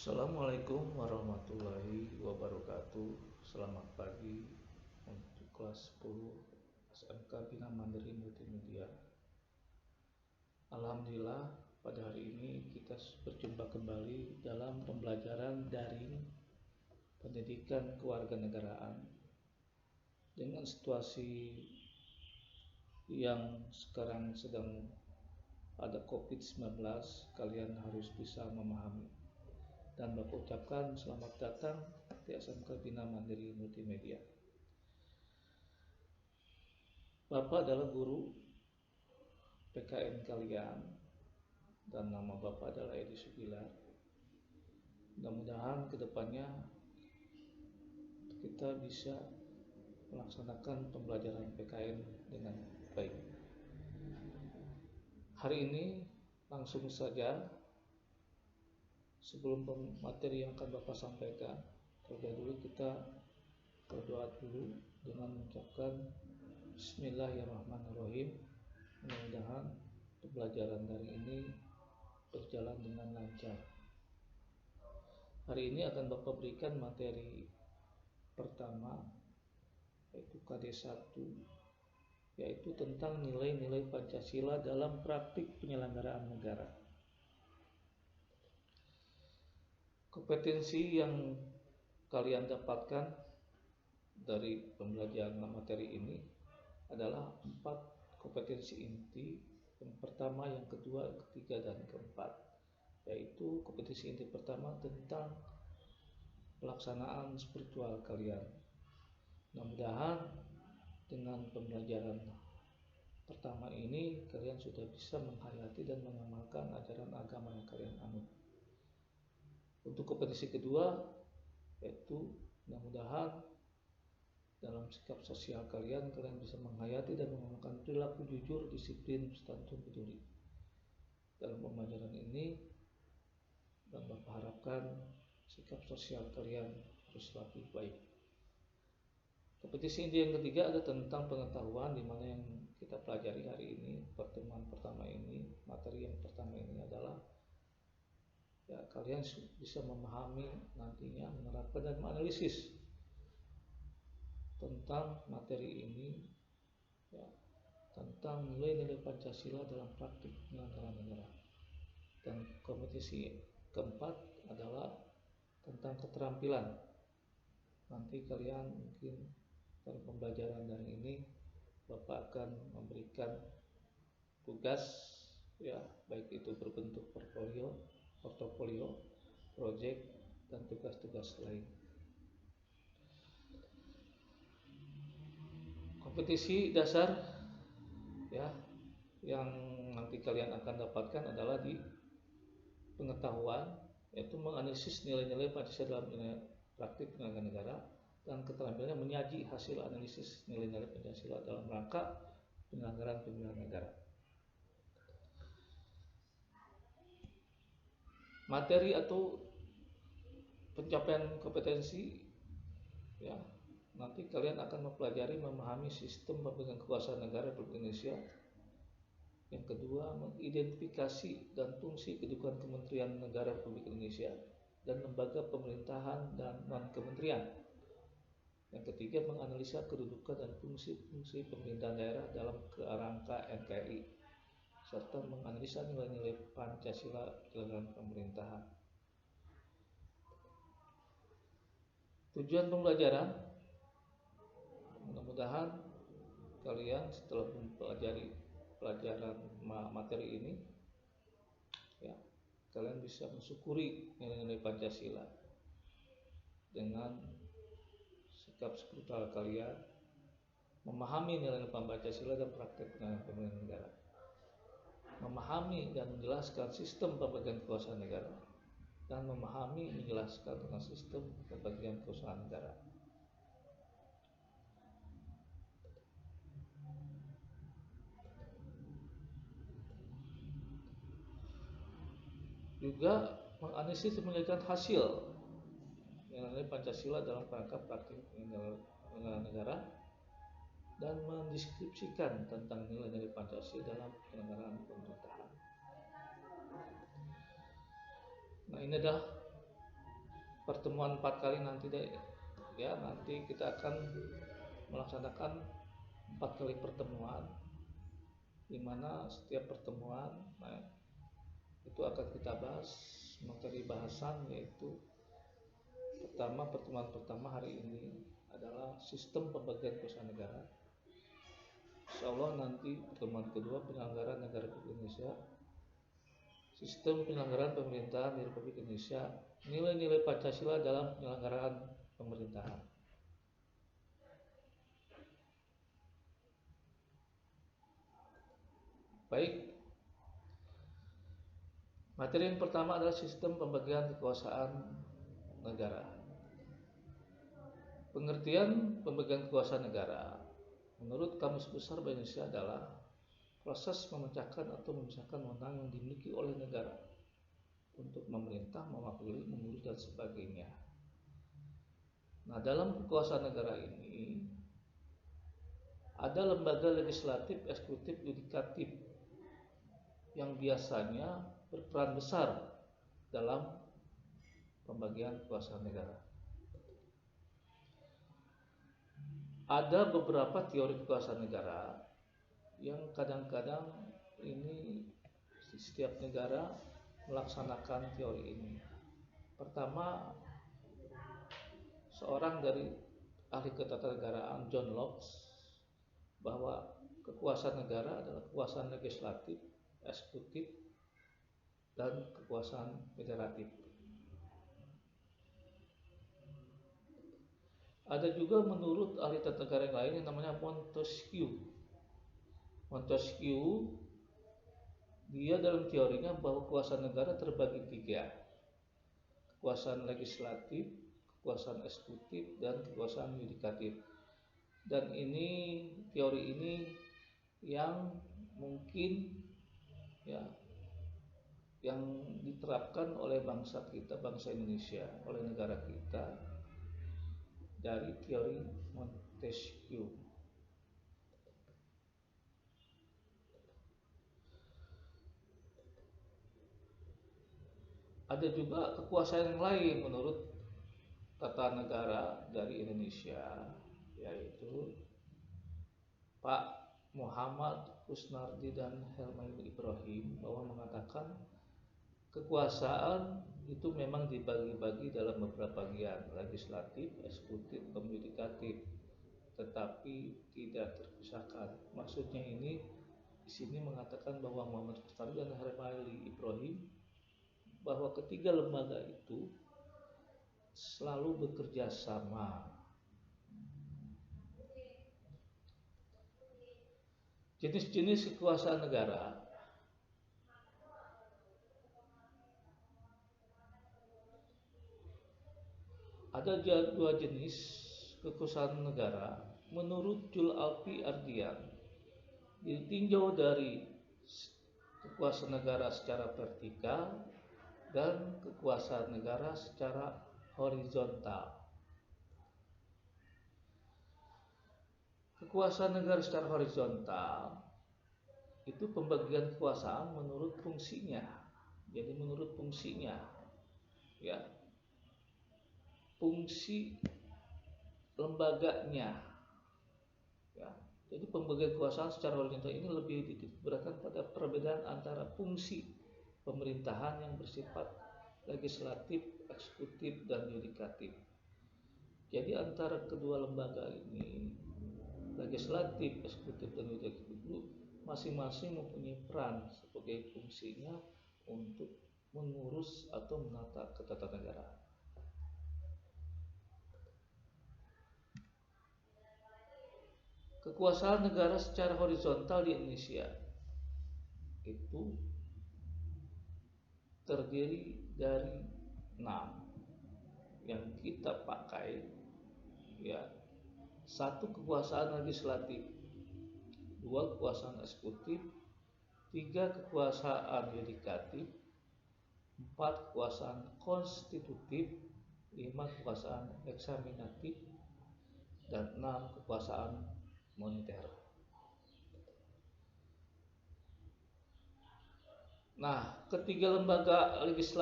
Assalamualaikum warahmatullahi wabarakatuh. Selamat pagi untuk kelas 10 SMK Bina Mandiri Multimedia. Alhamdulillah, pada hari ini kita berjumpa kembali dalam pembelajaran daring pendidikan kewarganegaraan. Dengan situasi yang sekarang sedang ada COVID-19, kalian harus bisa memahami. Dan Bapak ucapkan selamat datang di SMK Bina Mandiri Multimedia. Bapak adalah guru PKN kalian dan nama Bapak adalah Edi Sugilar. Mudah-mudahan kedepannya kita bisa melaksanakan pembelajaran PKN dengan baik. Hari ini langsung saja, sebelum materi yang akan Bapak sampaikan, terlebih dahulu kita berdoa dulu dengan mengucapkan Bismillahirrahmanirrahim. Mudah-mudahan pembelajaran dari ini berjalan dengan lancar. Hari ini akan Bapak berikan materi pertama, yaitu KD1, yaitu tentang nilai-nilai Pancasila dalam praktik penyelenggaraan negara. Kompetensi yang kalian dapatkan dari pembelajaran materi ini adalah 4 kompetensi inti. Yang pertama, yang kedua, yang ketiga, dan keempat, yaitu kompetensi inti pertama tentang pelaksanaan spiritual kalian. Mudah-mudahan dengan pembelajaran pertama ini kalian sudah bisa menghayati dan mengamalkan ajaran agama yang kalian anut. Untuk kompetensi kedua, yaitu mudah-mudahan dalam sikap sosial kalian bisa menghayati dan mengamalkan perilaku jujur, disiplin, santun, peduli. Dalam pembelajaran ini, dan Bapak harapkan sikap sosial kalian harus lebih baik. Kompetisi inti yang ketiga ada tentang pengetahuan, di mana yang kita pelajari hari ini, pertemuan pertama ini, materi yang pertama ini adalah kalian bisa memahami nantinya, menerapkan dan menganalisis tentang materi ini, tentang nilai-nilai Pancasila dalam praktik penyelenggaraan negara. Dan kompetisi keempat adalah tentang keterampilan. Nanti kalian mungkin dalam pembelajaran dari ini Bapak akan memberikan tugas, baik itu berbentuk portofolio, proyek, dan tugas-tugas lain. Kompetisi dasar yang nanti kalian akan dapatkan adalah di pengetahuan, yaitu menganalisis nilai-nilai Pancasila dalam praktik penyelenggaraan negara, dan keterampilannya menyaji hasil analisis nilai-nilai Pancasila dalam rangka penyelenggaraan pemilihan negara. Materi atau pencapaian kompetensi, nanti kalian akan mempelajari memahami sistem pembagian kekuasaan negara Republik Indonesia. Yang kedua, mengidentifikasi dan fungsi kedudukan Kementerian Negara Republik Indonesia dan lembaga pemerintahan dan non-kementerian. Yang ketiga, menganalisa kedudukan dan fungsi-fungsi pemerintahan daerah dalam kerangka NKRI, serta menganalisa nilai-nilai Pancasila dalam pemerintahan. Tujuan pembelajaran, mudah-mudahan kalian setelah mempelajari pelajaran materi ini, kalian bisa mensyukuri nilai-nilai Pancasila dengan sikap spiritual kalian, memahami nilai-nilai Pancasila dan praktek pemerintahan negara, memahami dan menjelaskan sistem pembagian kekuasaan negara, dan memahami menjelaskan tentang sistem pembagian kekuasaan negara. Juga menganalisis dan menjelaskan hasil nilai Pancasila dalam rangka praktik penyelenggaraan negara, dan mendeskripsikan tentang nilai-nilai Pancasila dalam penyelenggaraan pemerintahan. Ini adalah pertemuan 4 kali nanti deh ya, nanti kita akan melaksanakan 4 kali pertemuan, di mana setiap pertemuan itu akan kita bahas materi bahasan, yaitu pertemuan pertama hari ini adalah sistem pembagian kuasa negara. Insya Allah nanti pertemuan kedua penyelenggaraan negara Republik Indonesia, sistem penyelenggaraan pemerintahan di Republik Indonesia, nilai-nilai Pancasila dalam penyelenggaraan pemerintahan. Baik, materi yang pertama adalah sistem pembagian kekuasaan negara. Pengertian pembagian kekuasaan negara menurut Kamus Besar Bahasa Indonesia adalah proses memecahkan atau memisahkan wewenang yang dimiliki oleh negara untuk memerintah, mewakili, mengurus, dan sebagainya. Nah, dalam kekuasaan negara ini ada lembaga legislatif, eksekutif, yudikatif yang biasanya berperan besar dalam pembagian kekuasaan negara. Ada beberapa teori kekuasaan negara yang kadang-kadang ini setiap negara melaksanakan teori ini. Pertama, seorang dari ahli ketatanegaraan John Locke, bahwa kekuasaan negara adalah kekuasaan legislatif, eksekutif, dan kekuasaan federatif. Ada juga menurut ahli tata negara yang lain yang namanya Montesquieu. Montesquieu, dia dalam teorinya bahwa kekuasaan negara terbagi 3: kekuasaan legislatif, kekuasaan eksekutif, dan kekuasaan yudikatif. Dan ini teori ini yang mungkin ya yang diterapkan oleh bangsa kita, bangsa Indonesia, oleh negara kita dari teori Montesquieu. Ada juga kekuasaan yang lain menurut tata negara dari Indonesia, yaitu Pak Muhammad Kusnardi dan Helmail Ibrahim, bahwa mengatakan kekuasaan itu memang dibagi-bagi dalam beberapa bagian, legislatif, eksekutif, dan yudikatif, tetapi tidak terpisahkan. Maksudnya ini di sini mengatakan bahwa Muhammad Kusnardi dan Helmail Ibrahim, bahwa ketiga lembaga itu selalu bekerja sama. Jenis-jenis kekuasaan negara ada 2 jenis kekuasaan negara menurut Jul Alpi Ardian. Ditinjau dari kekuasaan negara secara vertikal dan kekuasaan negara secara horizontal. Kekuasaan negara secara horizontal itu pembagian kekuasaan menurut fungsinya. Jadi menurut fungsinya, ya, fungsi lembaganya, ya. Jadi pembagian kekuasaan secara horizontal ini lebih dititikberatkan pada perbedaan antara fungsi pemerintahan yang bersifat legislatif, eksekutif, dan yudikatif. Jadi antara kedua lembaga ini, legislatif, eksekutif, dan yudikatif itu masing-masing mempunyai peran sebagai fungsinya untuk mengurus atau menata ketatanegaraan. Kekuasaan negara secara horizontal di Indonesia itu terdiri dari 6 yang kita pakai, ya. 1 kekuasaan legislatif, 2 kekuasaan eksekutif, 3 kekuasaan yudikatif, 4 kekuasaan konstitutif, 5 kekuasaan eksaminatif, dan 6 kekuasaan moneter. Nah, ketiga lembaga legislatif